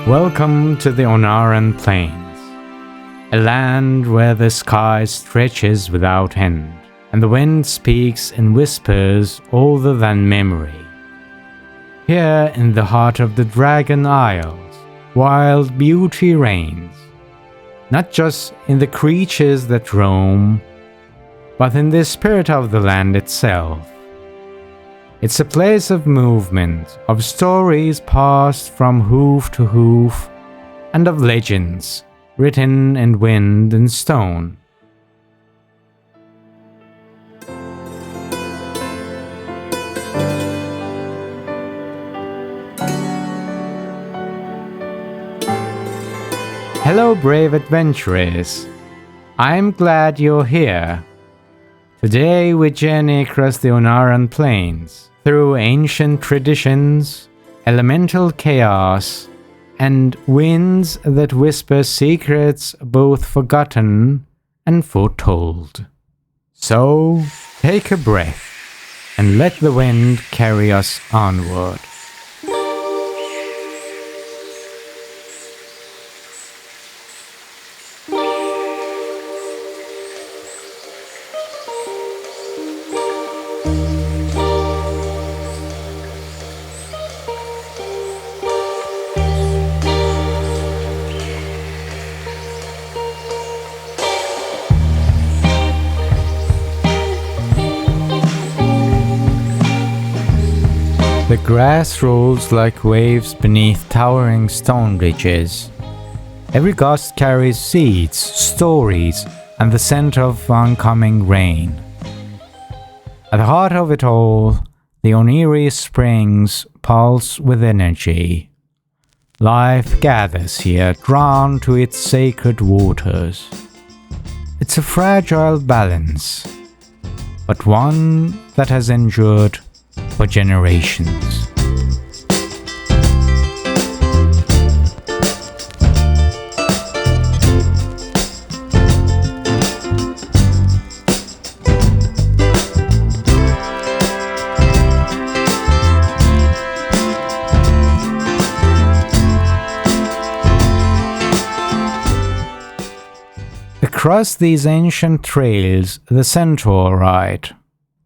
Welcome to the Ohn'ahran Plains, a land where the sky stretches without end, and the wind speaks in whispers older than memory. Here in the heart of the Dragon Isles, wild beauty reigns, not just in the creatures that roam, but in the spirit of the land itself. It's a place of movement, of stories passed from hoof to hoof, and of legends written in wind and stone. Hello, brave adventurers. I'm glad you're here. Today we journey across the Ohn'ahran Plains, through ancient traditions, elemental chaos, and winds that whisper secrets both forgotten and foretold. So, take a breath and let the wind carry us onward. The grass rolls like waves beneath towering stone ridges. Every gust carries seeds, stories, and the scent of oncoming rain. At the heart of it all, the Ohn'ahra springs pulse with energy. Life gathers here, drawn to its sacred waters. It's a fragile balance, but one that has endured for generations. Across these ancient trails, the centaur ride.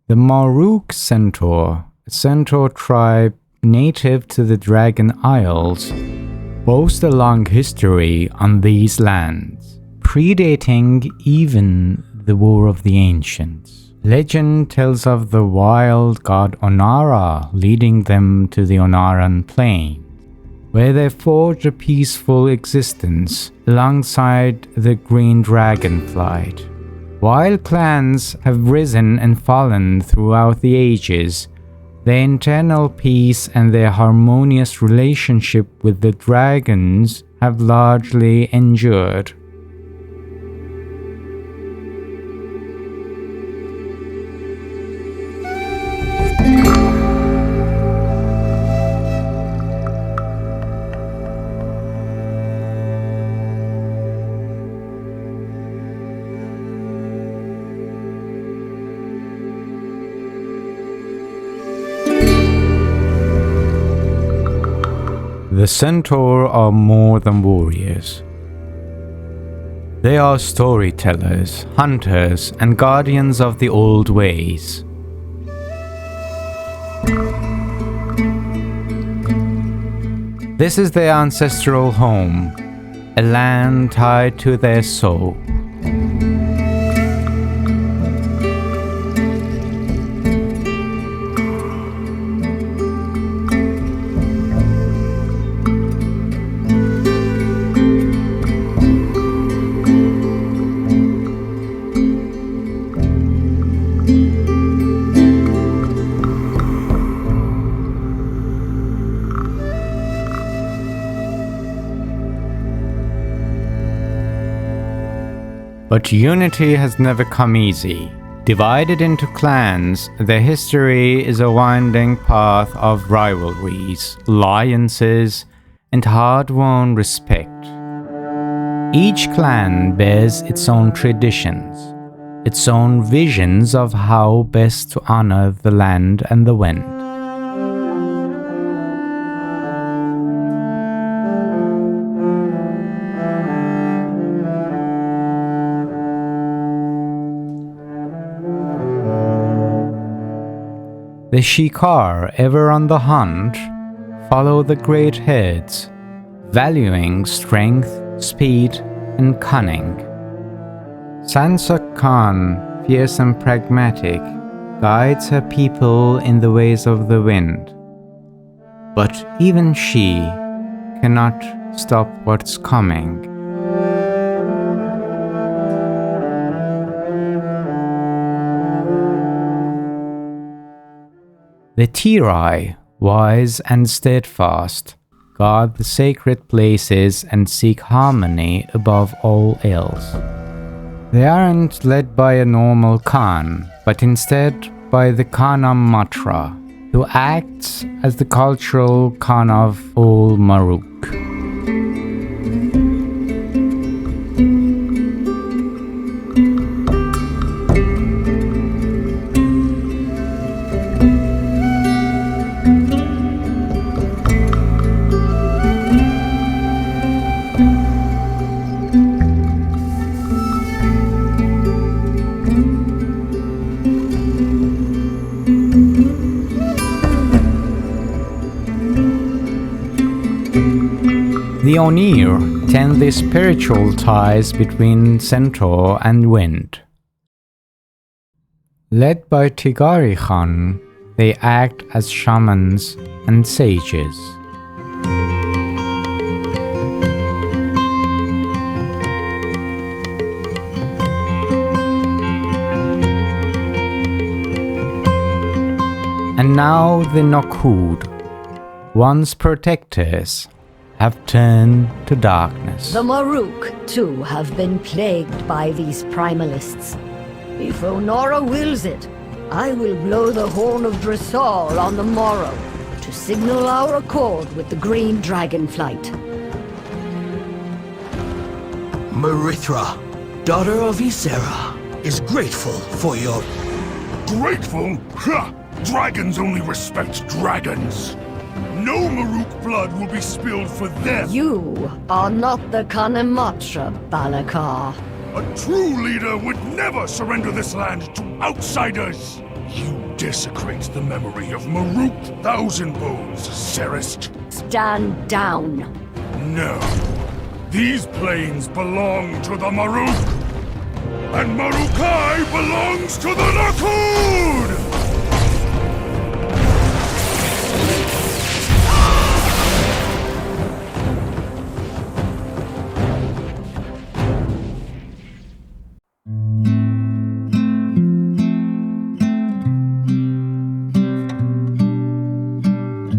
The Maruuk centaur, a centaur tribe native to the Dragon Isles, boast a long history on these lands, predating even the War of the Ancients. Legend tells of the wild god Ohn'Ahra leading them to the Ohn'ahran Plains, where they forged a peaceful existence alongside the green dragonflight. While clans have risen and fallen throughout the ages, their internal peace and their harmonious relationship with the dragons have largely endured. The centaur are more than warriors. They are storytellers, hunters, and guardians of the old ways. This is their ancestral home, a land tied to their soul. But unity has never come easy. Divided into clans, their history is a winding path of rivalries, alliances, and hard-won respect. Each clan bears its own traditions, its own visions of how best to honor the land and the wind. The Shikar, ever on the hunt, follow the great heads, valuing strength, speed, and cunning. Sansa Khan, fierce and pragmatic, guides her people in the ways of the wind. But even she cannot stop what's coming. The Tirai, wise and steadfast, guard the sacred places and seek harmony above all else. They aren't led by a normal Khan, but instead by the Khanam Matra, who acts as the cultural Khan of all Maruuk. The Ohn'Ahra tend the spiritual ties between Centaur and Wind. Led by Tigari Khan, they act as shamans and sages. And now the Nokhud, once protectors, have turned to darkness. The Maruuk, too, have been plagued by these primalists. If Ohn'Ahra wills it, I will blow the horn of Dressal on the morrow to signal our accord with the green dragonflight. Moreira, daughter of Ysera, is grateful for your... Grateful? Ha! Dragons only respect dragons. No Maruuk blood will be spilled for them. You are not the Kanematra, Balakar. A true leader would never surrender this land to outsiders. You desecrate the memory of Maruuk Thousand Bones, Serist. Stand down. No. These plains belong to the Maruuk. And Maruukai belongs to the Nokhud!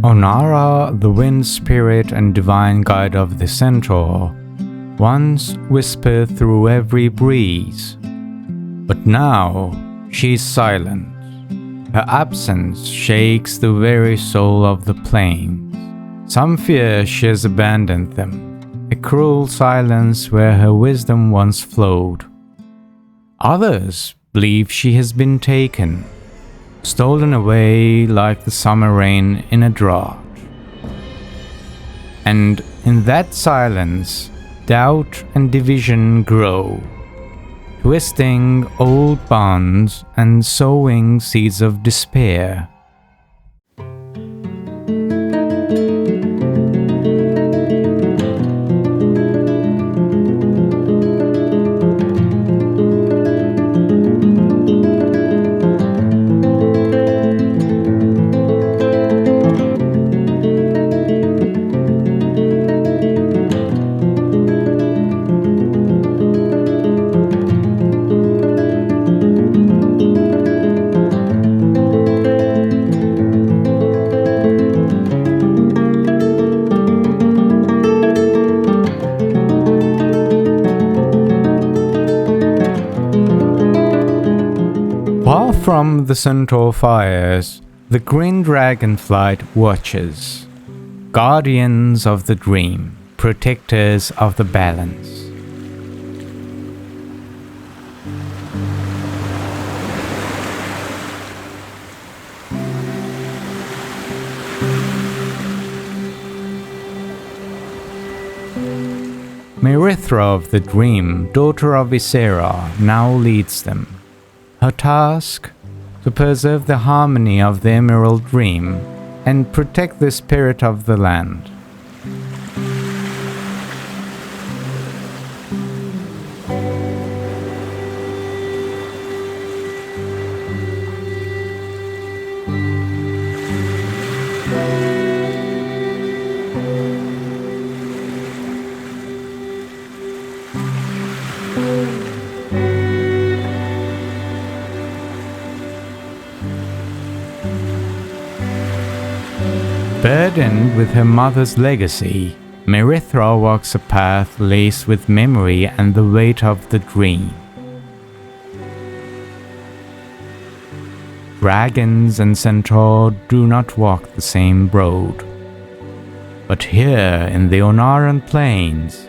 Ohn'Ahra, the wind spirit and divine guide of the Centaur, once whispered through every breeze. But now she is silent. Her absence shakes the very soul of the plains. Some fear she has abandoned them, a cruel silence where her wisdom once flowed. Others believe she has been taken, stolen away like the summer rain in a drought. And in that silence, doubt and division grow, twisting old bonds and sowing seeds of despair. Far from the Centaur fires, the green dragonflight watches, guardians of the dream, protectors of the balance. Moreira of the Dream, daughter of Ysera, now leads them. Her task? to preserve the harmony of the Emerald Dream and protect the spirit of the land. Burdened with her mother's legacy, Moreira walks a path laced with memory and the weight of the dream. Dragons and centaurs do not walk the same road. But here in the Ohn'ahran Plains,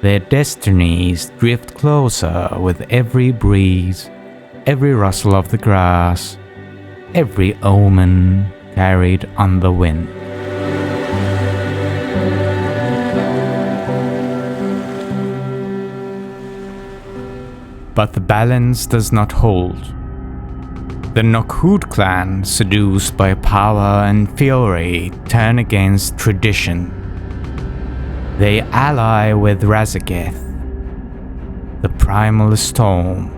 their destinies drift closer with every breeze, every rustle of the grass, every omen carried on the wind. But the balance does not hold. The Nokhud clan, seduced by power and fury, turn against tradition. They ally with Razageth, the primal storm.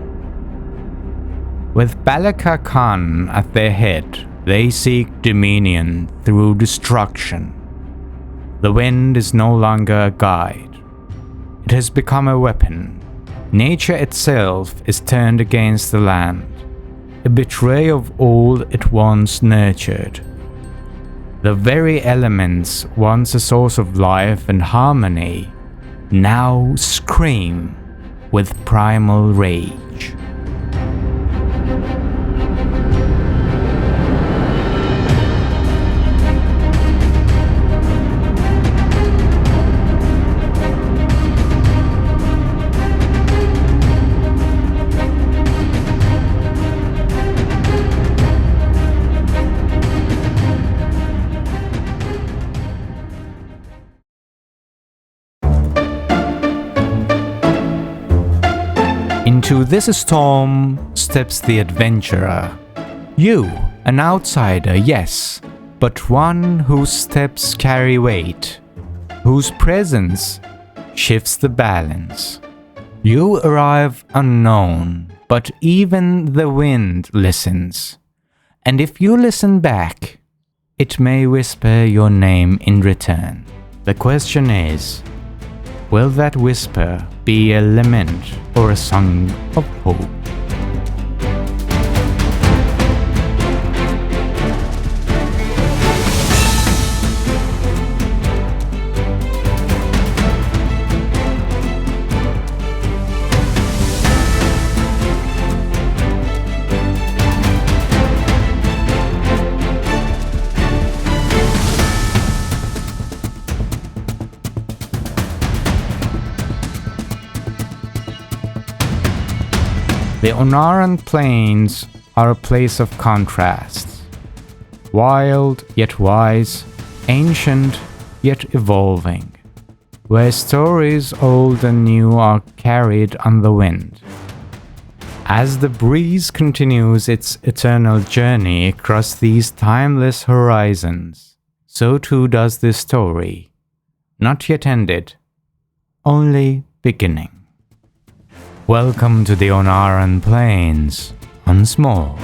With Balaka Khan at their head, they seek dominion through destruction. The wind is no longer a guide. It has become a weapon. Nature itself is turned against the land, a betrayal of all it once nurtured. The very elements, once a source of life and harmony, now scream with primal rage. Into this storm steps the adventurer. You, an outsider, yes, but one whose steps carry weight, whose presence shifts the balance. You arrive unknown, but even the wind listens. And if you listen back, it may whisper your name in return. The question is, will that whisper be a lament or a song of hope? The Ohn'ahran Plains are a place of contrasts. Wild yet wise, ancient yet evolving, where stories old and new are carried on the wind. As the breeze continues its eternal journey across these timeless horizons, so too does this story, not yet ended, only beginning. Welcome to the Ohn'ahran Plains once more.